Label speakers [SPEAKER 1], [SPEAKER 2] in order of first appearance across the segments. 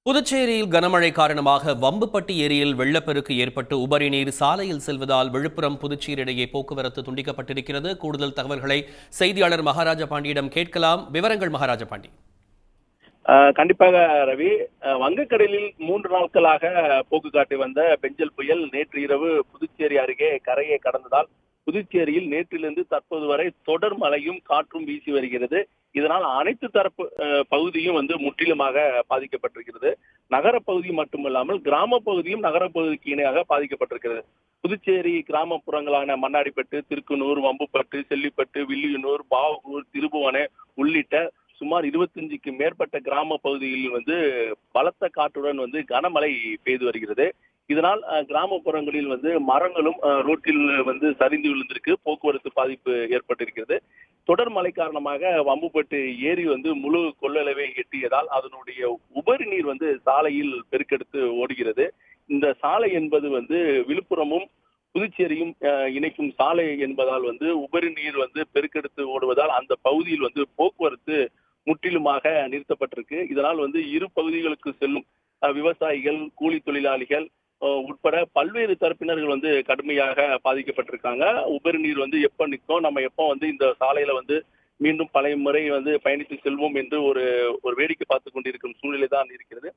[SPEAKER 1] புதுச்சேரியில் கனமழை காரணமாக வம்புப்பட்டி ஏரியில் வெள்ளப்பெருக்கு ஏற்பட்டு உபரி நீர் சாலையில் செல்வதால் விழுப்புரம் புதுச்சேரி இடையே போக்குவரத்து துண்டிக்கப்பட்டிருக்கிறது. கூடுதல் தகவல்களை செய்தியாளர் மகாராஜா பாண்டியிடம் கேட்கலாம். விவரங்கள் மகாராஜா பாண்டி.
[SPEAKER 2] கண்டிப்பாக ரவி, வங்கக்கடலில் 3 நாட்களாக போக்கு காட்டி வந்த பெஞ்சல் புயல் நேற்று இரவு புதுச்சேரி அருகே கரையை கடந்ததால் புதுச்சேரியில் நேற்றிலிருந்து தற்போது வரை தொடர் மழையும் காற்றும் வீசி வருகிறது. இதனால் அனைத்து தரப்பு பகுதியும் முற்றிலுமாக பாதிக்கப்பட்டிருக்கிறது. நகர பகுதி மட்டுமல்லாமல் கிராம பகுதியும் நகர பகுதிக்கு இணையாக பாதிக்கப்பட்டிருக்கிறது. புதுச்சேரி கிராமப்புறங்களான மண்ணாடிப்பட்டு, திருக்குனூர், வம்புப்பட்டு, செல்லிப்பட்டு, வில்லியனூர், பாவூர், திருபுவனை உள்ளிட்ட சுமார் 25க்கு மேற்பட்ட கிராம பகுதிகளில் பலத்த காற்றுடன் கனமழை பெய்து வருகிறது. இதனால் கிராமப்புறங்களில் மரங்களும் ரோட்டில் சரிந்து விழுந்திருக்கு. போக்குவரத்து பாதிப்பு ஏற்பட்டிருக்கிறது. தொடர் மழை காரணமாக வம்புப்பட்டு ஏரி முழு கொள்ளளவை எட்டியதால் அதனுடைய உபரி நீர் சாலையில் பெருக்கெடுத்து ஓடுகிறது. இந்த சாலை என்பது விழுப்புரமும் புதுச்சேரியும் இணைக்கும் சாலை என்பதால் உபரி நீர் பெருக்கெடுத்து ஓடுவதால் அந்த பகுதியில் போக்குவரத்து முற்றிலுமாக நிறுத்தப்பட்டிருக்கு. இதனால் இரு பகுதிகளுக்கு செல்லும் விவசாயிகள், கூலி தொழிலாளிகள் உட்பட பல்வேறு தரப்பினர்கள் கடுமையாக பாதிக்கப்பட்டிருக்காங்க. உபரி நீர் எப்ப நிற்கும், நம்ம எப்போ இந்த சாலையில மீண்டும் பழைய முறை பயணித்து செல்வோம் என்று ஒரு வேடிக்கை பார்த்து கொண்டிருக்கும் சூழ்நிலை தான் இருக்கிறது.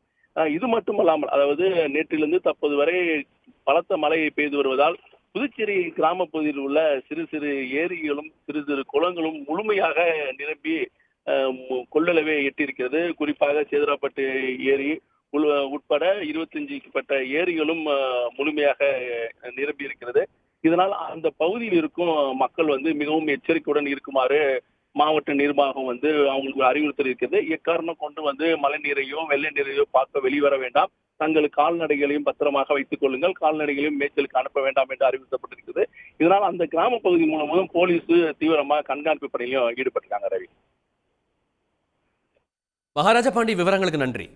[SPEAKER 2] இது மட்டுமல்லாமல், அதாவது நேற்றிலிருந்து தற்போது வரை பலத்த மழை பெய்து வருவதால் புதுச்சேரி கிராம பகுதியில் உள்ள சிறு சிறு ஏரிகளும் சிறு சிறு குளங்களும் முழுமையாக நிரம்பி கொள்ளளவை எட்டியிருக்கிறது. குறிப்பாக சேதராப்பட்டு ஏரி உட்பட 25ப்பட்ட ஏரிகளும் முழுமையாக நிரம்பி இருக்கிறது. இதனால் அந்த பகுதியில் இருக்கும் மக்கள் மிகவும் எச்சரிக்கையுடன் இருக்குமாறு மாவட்ட நிர்வாகம் அவங்களுக்கு அறிவுறுத்தல் இருக்கிறது. எக்காரணம் கொண்டு மழை நீரையோ வெள்ளை நீரையோ பார்க்க வெளிவர வேண்டாம், தங்கள் கால்நடைகளையும் பத்திரமாக வைத்துக் கொள்ளுங்கள், கால்நடைகளையும் மேய்ச்சலுக்கு அனுப்ப வேண்டாம் என்று அறிவுறுத்தப்பட்டிருக்கிறது. இதனால் அந்த கிராம பகுதி மூலமும் போலீஸ் தீவிரமாக கண்காணிப்பு பணியிலும் ஈடுபட்டிருக்காங்க. ரவி,
[SPEAKER 1] மகாராஜா பாண்டி, விவரங்களுக்கு நன்றி.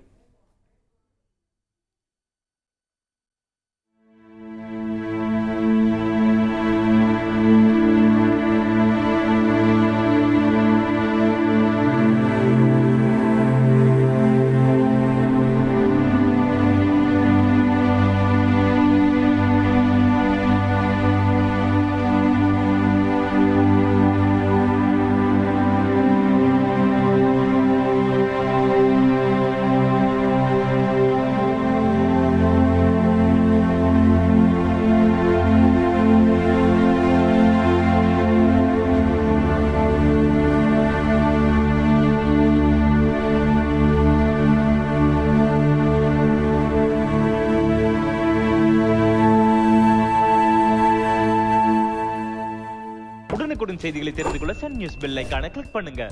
[SPEAKER 3] உடனுக்குடன் செய்திகளை தெரிந்து கொள்ள சன் நியூஸ் பெல் ஐகானை கிளிக் பண்ணுங்க.